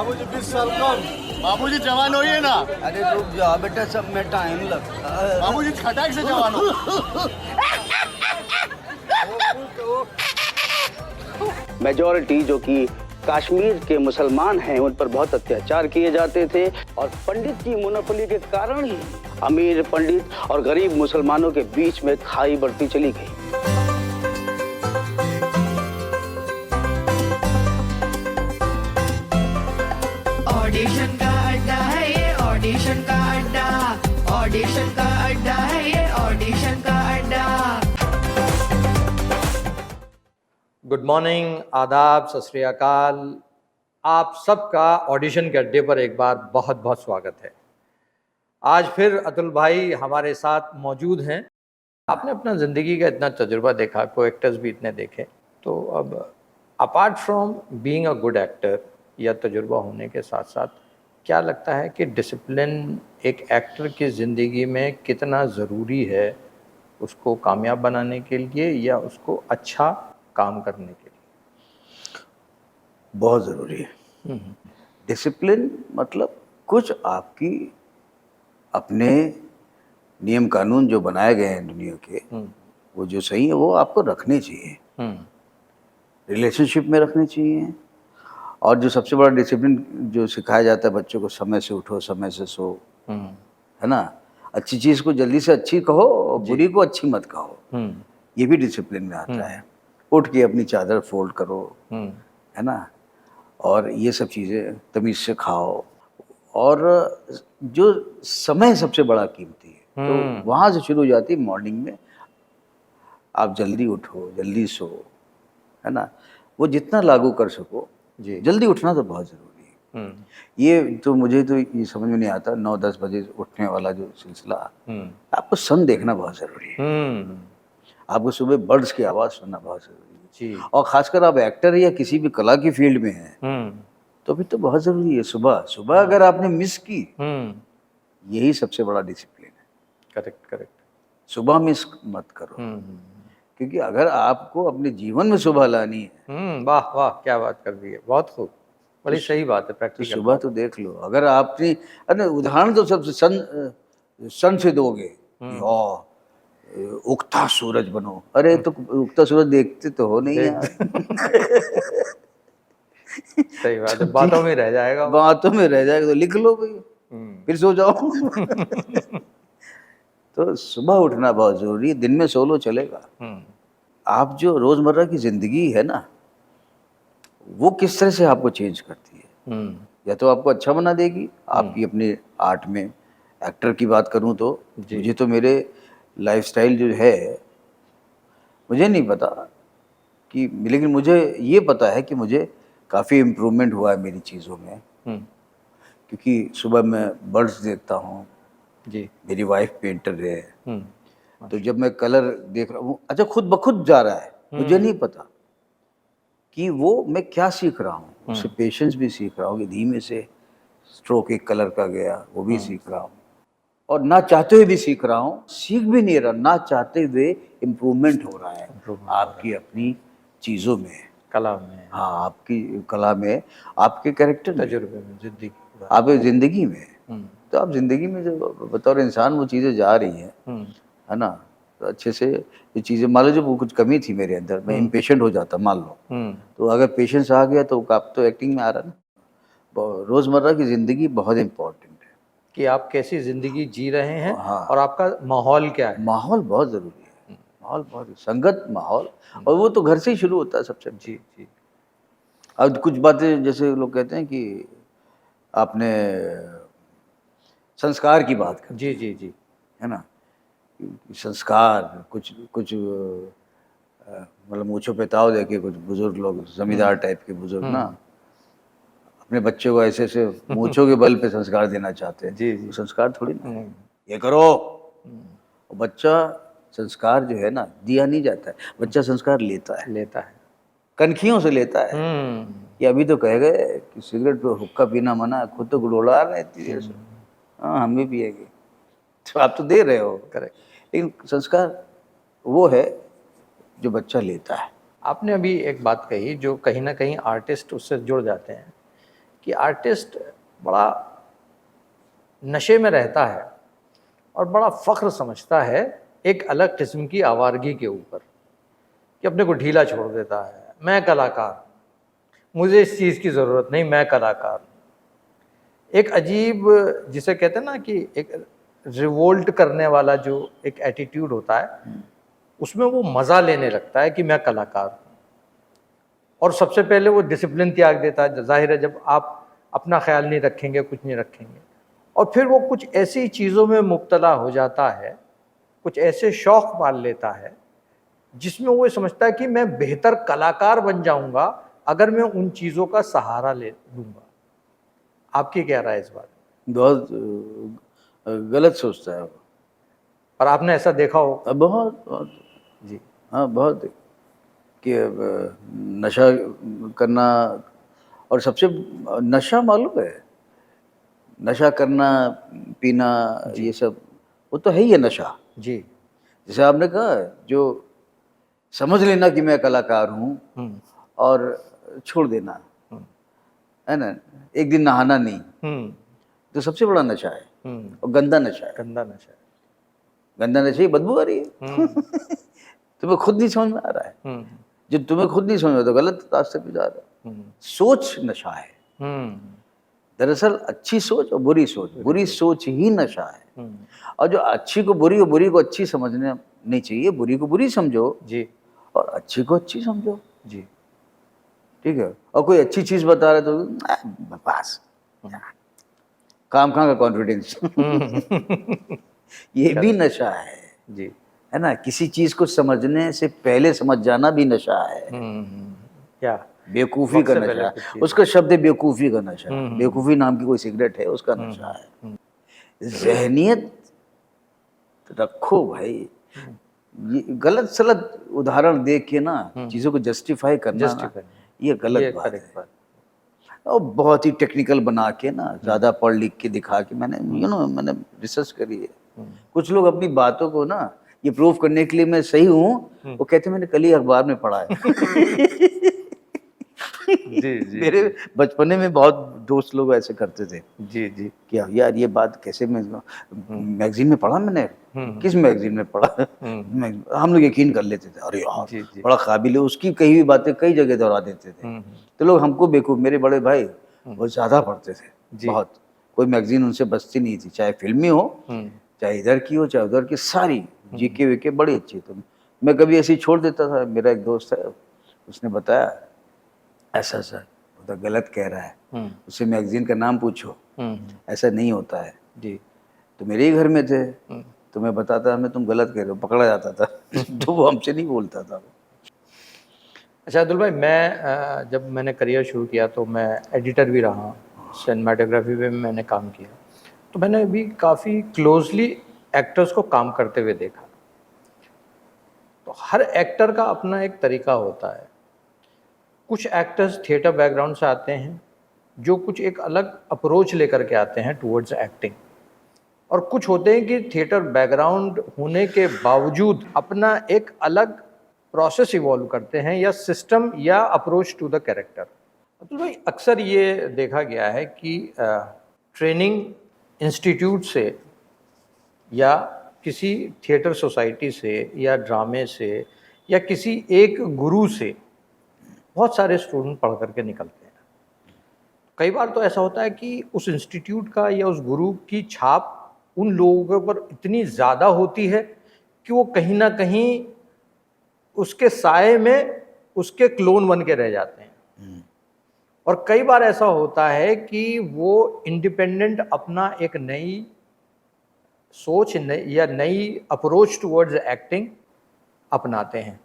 बाबूजी 20 साल कम। बाबूजी जवान होइए ना। अरे रुक जाओ बेटा, सब में टाइम लगता है। बाबूजी खटाक से जवान हो। मेजॉरिटी जो कि कश्मीर के मुसलमान हैं उन पर बहुत अत्याचार किए जाते थे और पंडित की मोनोपोली के कारण ही अमीर पंडित और गरीब मुसलमानों के बीच में खाई बढ़ती चली गई। ऑडिशन का अड्डा है ये, ऑडिशन का अड्डा, ऑडिशन का अड्डा है ये, ऑडिशन का अड्डा। गुड मॉर्निंग, आदाब, सत श्री अकाल। आप सबका ऑडिशन के अड्डे पर एक बार बहुत बहुत स्वागत है। आज फिर अतुल भाई हमारे साथ मौजूद हैं। आपने अपना ज़िंदगी का इतना तजुर्बा देखा, को एक्टर्स भी इतने देखे, तो अब apart from being a good actor या तजुर्बा होने के साथ साथ क्या लगता है कि डिसिप्लिन एक एक्टर की ज़िंदगी में कितना ज़रूरी है, उसको कामयाब बनाने के लिए या उसको अच्छा काम करने के लिए? बहुत ज़रूरी है। डिसिप्लिन मतलब कुछ आपकी अपने नियम कानून जो बनाए गए हैं दुनिया के, वो जो सही है वो आपको रखने चाहिए, रिलेशनशिप में रखने चाहिए। और जो सबसे बड़ा डिसिप्लिन जो सिखाया जाता है बच्चों को, समय से उठो, समय से सो, है ना। अच्छी चीज़ को जल्दी से अच्छी कहो, बुरी को अच्छी मत कहो, ये भी डिसिप्लिन में आता है। उठ के अपनी चादर फोल्ड करो, है ना, और ये सब चीज़ें तमीज़ से खाओ। और जो समय सबसे बड़ा कीमती है, तो वहाँ से शुरू हो जाती है मॉर्निंग में। आप जल्दी उठो, जल्दी सो, है ना, वो जितना लागू कर सको। जी। जल्दी उठना तो बहुत ज़रूरी है। ये तो मुझे तो ये समझ में नहीं आता, 9-10 बजे उठने वाला जो सिलसिला। आपको सन देखना बहुत ज़रूरी है। आपको सुबह बर्ड्स की आवाज़ सुनना बहुत ज़रूरी है। जी। और ख़ासकर आप एक्टर या किसी भी कला की फील्ड में हैं, तो फिर तो बहुत ज़रूरी है सुबह अगर आपने मिस की, यही सबसे बड़ा डिसिप्लिन है। Correct correct. सुबह मिस मत करो, क्योंकि अगर आपको अपने जीवन में सुबह लानी है, वाह वाह, क्या बात कर दी है, बहुत खूब, बड़ी सही बात है, तो प्रैक्टिकल। सुबह तो देख लो। अगर आपने, अरे उदाहरण तो सबसे सन से दोगे, उगता सूरज बनो। अरे तो उगता सूरज देखते तो हो नहीं यार। सही बात है, बातों में रह जाएगा। बातों में रह जाएगा, तो लिख लो भाई, फिर सो जाओ। तो सुबह उठना बहुत जरूरी है। दिन में सो लो चलेगा। आप जो रोजमर्रा की जिंदगी है ना, वो किस तरह से आपको चेंज करती है, या तो आपको अच्छा बना देगी आपकी अपने आर्ट में। एक्टर की बात करूं तो मुझे तो मेरे लाइफस्टाइल जो है, मुझे नहीं पता कि, लेकिन मुझे ये पता है कि मुझे काफ़ी इम्प्रूवमेंट हुआ है मेरी चीज़ों में। क्योंकि सुबह मैं बर्ड्स देखता हूँ जी। मेरी वाइफ पेंटर है, तो जब मैं कलर देख रहा हूँ, अच्छा खुद ब खुद जा रहा है, मुझे नहीं पता कि वो मैं क्या सीख रहा हूँ। उससे पेशेंस भी सीख रहा हूँ कि धीमे से स्ट्रोक एक कलर का गया, वो भी सीख रहा हूँ। और ना चाहते हुए भी सीख रहा हूँ, सीख भी नहीं रहा, ना चाहते हुए इम्प्रूवमेंट हो रहा है आपकी अपनी चीज़ों में, कला में, हाँ, आपकी कला में, आपके कैरेक्टर में, तजुर्बे में, जिंदगी, आपकी ज़िंदगी में। तो आप ज़िंदगी में जो बतौर इंसान वो चीज़ें जा रही हैं, है ना, तो अच्छे से ये चीज़ें, मान लो जब वो कुछ कमी थी मेरे अंदर, मैं इम्पेशेंट हो जाता, मान लो, तो अगर पेशेंस आ गया तो आप तो एक्टिंग में आ रहा ना। रोज़मर्रा की ज़िंदगी बहुत इम्पोर्टेंट है कि आप कैसी जिंदगी जी रहे हैं। हाँ। और आपका माहौल क्या है। माहौल बहुत ज़रूरी है, माहौल बहुत संगत माहौल, और वो तो घर से ही शुरू होता है सबसे। जी जी। अब कुछ बातें जैसे लोग कहते हैं कि आपने संस्कार की बात कर, जी जी जी, है ना, संस्कार कुछ कुछ मतलब मूँछों पे ताव देके कुछ बुजुर्ग लोग, जमींदार टाइप के बुजुर्ग ना, अपने बच्चों को ऐसे ऐसे मूँछों के बल पे संस्कार देना चाहते हैं। जी जी। वो संस्कार थोड़ी ना है। ये करो, और बच्चा संस्कार जो है ना दिया नहीं जाता है, बच्चा संस्कार लेता है, लेता है। कनखियों से लेता है। कि अभी तो कह गए कि सिगरेट पे हुक्का पीना मना है, खुद तो गुड़ोला रहे इतनी देर से, हाँ हम भी पिएंगे, तो आप तो दे रहे हो। करेक्ट। लेकिन संस्कार वो है जो बच्चा लेता है। आपने अभी एक बात कही जो कहीं ना कहीं आर्टिस्ट उससे जुड़ जाते हैं कि आर्टिस्ट बड़ा नशे में रहता है और बड़ा फ़ख्र समझता है एक अलग किस्म की आवारगी के ऊपर, कि अपने को ढीला छोड़ देता है। मैं कलाकार, मुझे इस चीज़ की ज़रूरत नहीं, मैं कलाकार। एक अजीब, जिसे कहते हैं ना कि एक रिवोल्ट करने वाला जो एक एटीट्यूड होता है, उसमें वो मज़ा लेने लगता है कि मैं कलाकार हूँ। और सबसे पहले वो डिसिप्लिन त्याग देता है। जाहिर है, जब आप अपना ख्याल नहीं रखेंगे, कुछ नहीं रखेंगे, और फिर वो कुछ ऐसी चीज़ों में मुब्तला हो जाता है, कुछ ऐसे शौक़ पाल लेता है जिसमें वो समझता है कि मैं बेहतर कलाकार बन जाऊंगा अगर मैं उन चीज़ों का सहारा ले लूँगा। आपकी क्या राय इस बात में? बहुत गलत सोचता है वो। और आपने ऐसा देखा हो? बहुत बहुत जी। हाँ, बहुत, कि नशा करना, और सबसे नशा मालूम है, नशा करना, पीना, ये सब वो तो है ही है नशा। जी। जैसे आपने कहा, जो समझ लेना कि मैं कलाकार हूँ और छोड़ देना, है ना, एक दिन नहाना नहीं, तो सबसे बड़ा नशा है, और गंदा नशा है। गंदा नशा है। गंदा नशा ही बदबू आ रही है। तुम्हें खुद नहीं समझ में आ रहा है। जो तुम्हें खुद नहीं समझ में, तो गलत रास्ते पे जा रहा है। सोच नशा है दरअसल, अच्छी सोच और बुरी सोच, बुरी सोच ही नशा है। और जो अच्छी को बुरी और बुरी को अच्छी समझना नहीं चाहिए, बुरी को बुरी समझो जी, और अच्छी को अच्छी समझो। जी। ठीक है। और कोई अच्छी चीज बता रहे तो बस काम कहाँ का कॉन्फिडेंस। ये भी नशा है। जी। है ना, किसी चीज को समझने से पहले समझ जाना भी नशा है। क्या बेवकूफी का नशा है, उसका शब्द है बेवकूफी का नशा। बेवकूफी नाम की कोई सिगरेट है, उसका नशा है। जहनियत रखो भाई। ये गलत सलत उदाहरण देख के ना चीजों को जस्टिफाई करना ना, ये गलत बात है। और बहुत ही टेक्निकल बना के ना, ज्यादा पढ़ लिख के दिखा के, मैंने रिसर्च करी है। कुछ लोग अपनी बातों को ना ये प्रूव करने के लिए मैं सही हूँ, वो कहते मैंने कल ही अखबार में पढ़ा है। जी। मेरे बचपने में बहुत दोस्त लोग ऐसे करते थे। जी। जी। क्या यार, ये बात कैसे, मैगजीन में पढ़ा मैंने। किस मैगजीन में पढ़ा? हम लोग यकीन कर लेते थे, अरे यार बड़ा काबिल है, उसकी कही हुई बातें कई जगह दोहरा देते थे। तो लोग हमको बेवकूफ, मेरे बड़े भाई वो ज्यादा पढ़ते थे बहुत। कोई मैगजीन उनसे बचती नहीं थी, चाहे फिल्मी हो, चाहे इधर की हो, चाहे उधर की, सारी जीके वीके बड़ी अच्छी। तो मैं कभी ऐसे ही छोड़ देता था। मेरा एक दोस्त है, उसने बताया ऐसा ऐसा, वो तो गलत कह रहा है, उससे मैगजीन का नाम पूछो, ऐसा नहीं होता है। जी। तो मेरे ही घर में थे, तो मैं बताता, मैं तुम गलत कह रहे हो, पकड़ा जाता था। तो वो हमसे नहीं बोलता था। अच्छा अतुल भाई, मैं जब मैंने करियर शुरू किया तो मैं एडिटर भी रहा, सिनेमाटोग्राफी में मैंने काम किया, तो मैंने भी काफ़ी क्लोजली एक्टर्स को काम करते हुए देखा। तो हर एक्टर का अपना एक तरीका होता है। कुछ एक्टर्स थिएटर बैकग्राउंड से आते हैं, जो कुछ एक अलग अप्रोच लेकर के आते हैं टुवर्ड्स एक्टिंग, और कुछ होते हैं कि थिएटर बैकग्राउंड होने के बावजूद अपना एक अलग प्रोसेस इवॉल्व करते हैं, या सिस्टम या अप्रोच टू द कैरेक्टर। तो भाई अक्सर ये देखा गया है कि ट्रेनिंग इंस्टीट्यूट से या किसी थिएटर सोसाइटी से या ड्रामे से या किसी एक गुरु से बहुत सारे स्टूडेंट पढ़ करके निकलते हैं। कई बार तो ऐसा होता है कि उस इंस्टीट्यूट का या उस गुरु की छाप उन लोगों के ऊपर इतनी ज़्यादा होती है कि वो कहीं ना कहीं उसके साए में उसके क्लोन बन के रह जाते हैं। और कई बार ऐसा होता है कि वो इंडिपेंडेंट अपना एक नई सोच या नई अप्रोच टुवर्ड्स एक्टिंग अपनाते हैं।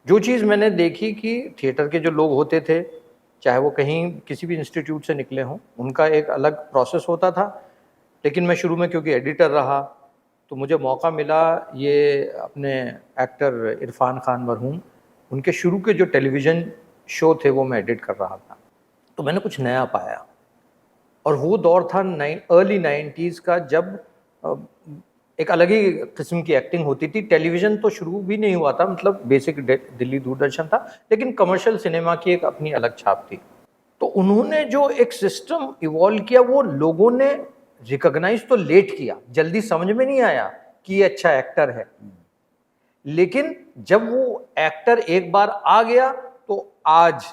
जो चीज़ मैंने देखी कि थिएटर के जो लोग होते थे, चाहे वो कहीं किसी भी इंस्टीट्यूट से निकले हों, उनका एक अलग प्रोसेस होता था। लेकिन मैं शुरू में क्योंकि एडिटर रहा, तो मुझे मौका मिला ये अपने एक्टर इरफान खान मरहूम, उनके शुरू के जो टेलीविज़न शो थे वो मैं एडिट कर रहा था। तो मैंने कुछ नया पाया, और वो दौर था अर्ली 90s का, जब एक अलग ही किस्म की एक्टिंग होती थी। टेलीविज़न तो शुरू भी नहीं हुआ था, मतलब बेसिक दिल्ली दूरदर्शन था, लेकिन कमर्शियल सिनेमा की एक अपनी अलग छाप थी। तो उन्होंने जो एक सिस्टम इवॉल्व किया वो लोगों ने रिकॉग्नाइज तो लेट किया, जल्दी समझ में नहीं आया कि ये अच्छा एक्टर है, लेकिन जब वो एक्टर एक बार आ गया तो आज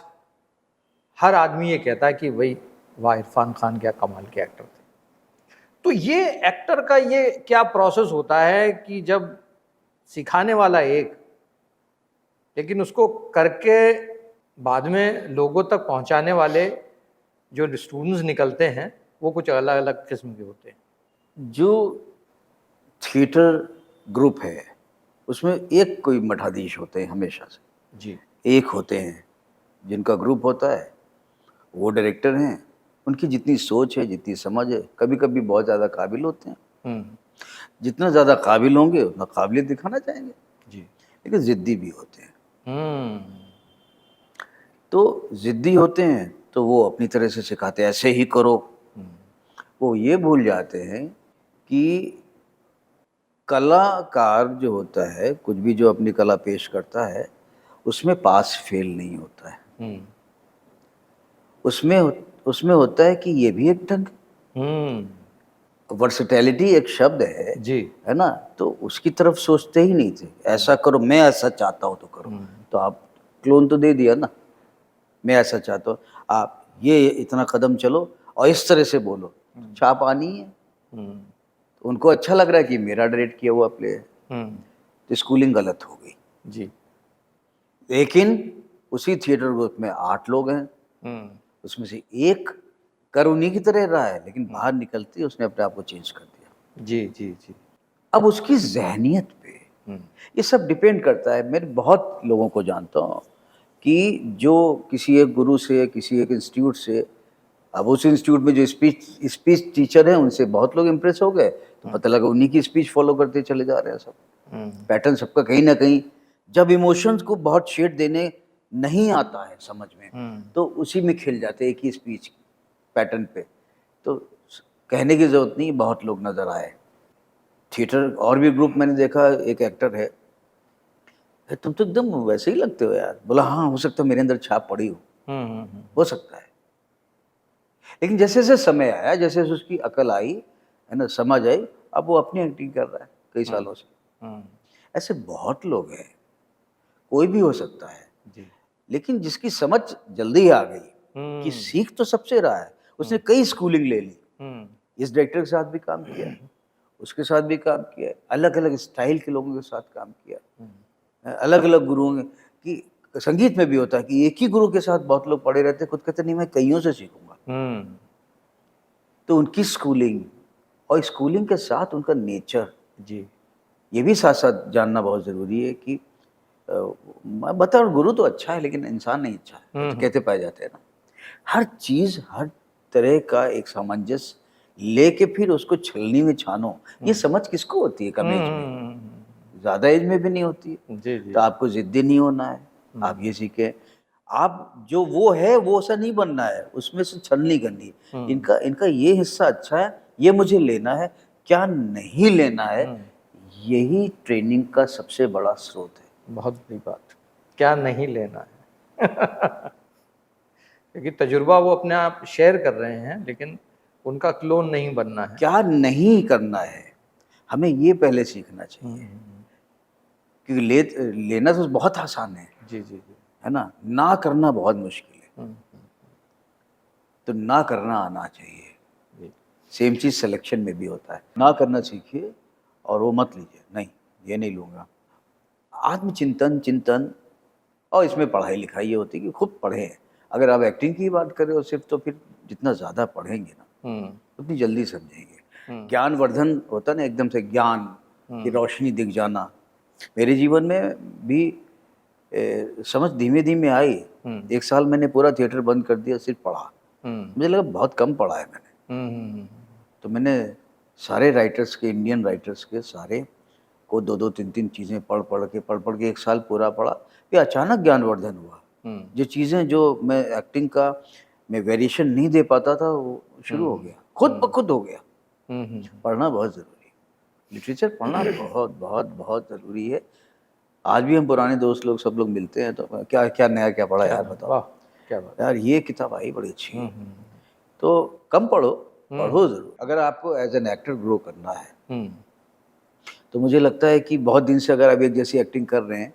हर आदमी ये कहता है कि भाई वाह, इरफान खान क्या कमाल के एक्टर थे। तो ये एक्टर का ये क्या प्रोसेस होता है कि जब सिखाने वाला एक, लेकिन उसको करके बाद में लोगों तक पहुंचाने वाले जो स्टूडेंट्स निकलते हैं वो कुछ अलग अलग किस्म के होते हैं। जो थिएटर ग्रुप है उसमें एक कोई मठाधीश होते हैं हमेशा से, जी, एक होते हैं जिनका ग्रुप होता है, वो डायरेक्टर हैं, उनकी जितनी सोच है, जितनी समझ है, कभी कभी बहुत ज़्यादा काबिल होते हैं, जितना ज़्यादा काबिल होंगे उतना काबिलियत दिखाना चाहेंगे, जी, लेकिन ज़िद्दी भी होते हैं। तो ज़िद्दी होते हैं तो वो अपनी तरह से सिखाते हैं ऐसे ही करो। वो ये भूल जाते हैं कि कलाकार जो होता है, कुछ भी जो अपनी कला पेश करता है, उसमें पास फेल नहीं होता है। उसमें होता है कि ये भी एक ढंग, वर्सेटैलिटी एक शब्द है, जी, है ना, तो उसकी तरफ सोचते ही नहीं थे, ऐसा करो, मैं ऐसा चाहता हूँ तो करो। तो आप क्लोन तो दे दिया ना, मैं ऐसा चाहता हूँ, आप ये इतना कदम चलो और इस तरह से बोलो, छाप आनी है। तो उनको अच्छा लग रहा है कि मेरा डायरेक्ट किया हुआ प्ले है, तो स्कूलिंग गलत हो गई। जी, लेकिन उसी थिएटर ग्रुप में 8 लोग हैं, उसमें से एक कर उन्हीं की तरह रहा है, लेकिन बाहर निकलते ही उसने अपने आप को चेंज कर दिया। जी, जी, जी, अब उसकी जहनियत पे ये सब डिपेंड करता है। मैं बहुत लोगों को जानता हूँ कि जो किसी एक गुरु से, किसी एक इंस्टीट्यूट से, अब उस इंस्टीट्यूट में जो स्पीच टीचर हैं उनसे बहुत लोग इम्प्रेस हो गए, तो पता लगा उन्हीं की स्पीच फॉलो करते चले जा रहे हैं सब। पैटर्न सबका कहीं ना कहीं, जब इमोशंस को बहुत शेड देने नहीं आता है समझ में, तो उसी में खिल जाते हैं एक ही स्पीच पैटर्न पे। तो कहने की ज़रूरत नहीं, बहुत लोग नज़र आए। थिएटर और भी ग्रुप मैंने देखा, एक एक्टर है, तुम तो एकदम वैसे ही लगते हो यार। बोला हाँ, हो सकता है मेरे अंदर छाप पड़ी हो सकता है। लेकिन जैसे जैसे समय आया, जैसे जैसे उसकी अकल आई, है ना, समझ आई, अब वो अपनी एक्टिंग कर रहा है कई सालों से। ऐसे बहुत लोग हैं, कोई भी हो सकता है जी, लेकिन जिसकी समझ जल्दी आ गई कि सीख तो सबसे रहा है, उसने कई स्कूलिंग ले ली, इस डायरेक्टर के साथ भी काम किया, उसके साथ भी काम किया, अलग अलग स्टाइल के लोगों के साथ काम किया, अलग अलग गुरुओं की। संगीत में भी होता है कि एक ही गुरु के साथ बहुत लोग पड़े रहते हैं, खुद कहते नहीं मैं कईयों से सीखूंगा। तो उनकी स्कूलिंग और स्कूलिंग के साथ उनका नेचर, जी, ये भी साथ साथ जानना बहुत ज़रूरी है कि मैं बता रहा हूँ गुरु तो अच्छा है लेकिन इंसान नहीं अच्छा है, तो कहते पाए जाते हैं ना। हर चीज़, हर तरह का एक सामंजस्य लेके फिर उसको छलनी में छानो, ये समझ किसको होती है कम एज में, ज़्यादा एज में भी नहीं होती है। जी, जी, तो आपको ज़िद्दी नहीं होना है, आप ये सीखें, आप जो वो है वो ऐसा नहीं बनना है, उसमें से छलनी करनी। इनका ये हिस्सा अच्छा है, ये मुझे लेना है, क्या नहीं लेना है, यही ट्रेनिंग का सबसे बड़ा स्रोत है। बहुत बड़ी बात, क्या नहीं लेना है। क्योंकि तजुर्बा वो अपने आप शेयर कर रहे हैं, लेकिन उनका क्लोन नहीं बनना है। क्या नहीं करना है, हमें ये पहले सीखना चाहिए, क्योंकि लेना तो बहुत आसान है, जी, जी, जी, है ना करना बहुत मुश्किल है। तो ना करना आना चाहिए। सेम चीज़ सिलेक्शन में भी होता है, ना करना सीखिए और वो मत लीजिए, नहीं ये नहीं लूँगा। चिंतन और इसमें पढ़ाई लिखाई ये होती है कि खूब पढ़ें। अगर आप एक्टिंग की बात करें और सिर्फ, तो फिर जितना ज़्यादा पढ़ेंगे ना उतनी जल्दी समझेंगे। ज्ञानवर्धन होता ना, एकदम से ज्ञान की रोशनी दिख जाना। मेरे जीवन में भी समझ धीमे धीमे आई। 1 साल मैंने पूरा थिएटर बंद कर दिया, सिर्फ पढ़ा। मुझे लगा बहुत कम पढ़ा है मैंने। तो मैंने सारे राइटर्स के, इंडियन राइटर्स के सारे को 2-2, 3-3 चीज़ें पढ़ के 1 साल पूरा पढ़ा। फिर अचानक ज्ञानवर्धन हुआ। जो चीज़ें जो मैं एक्टिंग का मैं वेरिएशन नहीं दे पाता था, वो शुरू हो गया, खुद ब खुद हो गया। पढ़ना बहुत ज़रूरी है, लिटरेचर पढ़ना बहुत बहुत बहुत ज़रूरी है। आज भी हम पुराने दोस्त लोग सब लोग मिलते हैं तो क्या क्या नया क्या पढ़ा यार बताओ। क्या बात। यार ये किताब आई बड़ी अच्छी है, तो कम पढ़ो, पढ़ो जरूर। अगर आपको एज एन एक्टर ग्रो करना है तो मुझे लगता है कि बहुत दिन से अगर आप एक जैसी एक्टिंग कर रहे हैं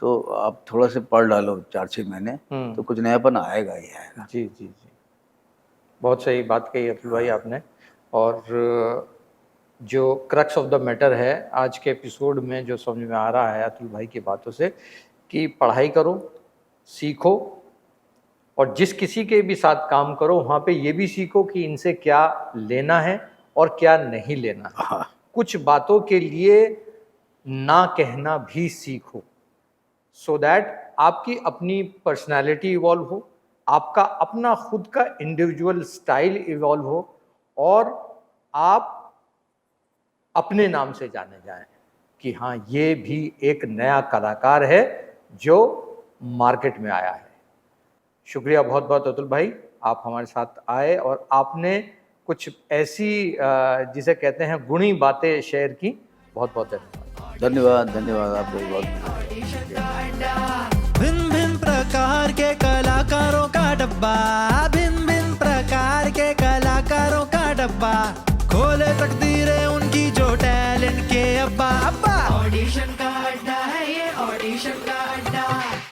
तो आप थोड़ा से पढ़ डालो 4-6 महीने, तो कुछ नयापन आएगा ही आएगा। जी जी जी, बहुत सही बात कही अतुल भाई आपने। और जो क्रक्स ऑफ द मैटर है आज के एपिसोड में जो समझ में आ रहा है अतुल भाई की बातों से, कि पढ़ाई करो, सीखो, और जिस किसी के भी साथ काम करो वहाँ पे ये भी सीखो कि इनसे क्या लेना है और क्या नहीं लेना है। हाँ। कुछ बातों के लिए ना कहना भी सीखो, सो दैट आपकी अपनी पर्सनालिटी इवॉल्व हो, आपका अपना खुद का इंडिविजुअल स्टाइल इवॉल्व हो, और आप अपने नाम से जाने जाएं कि हाँ ये भी एक नया कलाकार है जो मार्केट में आया है। शुक्रिया बहुत बहुत अतुल भाई, आप हमारे साथ आए और आपने कुछ ऐसी जिसे कहते हैं गुणी बातें शेयर की। बहुत बहुत धन्यवाद। धन्यवाद, धन्यवाद आपको बहुत। भिन्न भिन्न प्रकार के कलाकारों का डब्बा, भिन्न भिन्न प्रकार के कलाकारों का डब्बा, खोले तकदीरें उनकी जो टैलेंट के अब्बा। ऑडिशन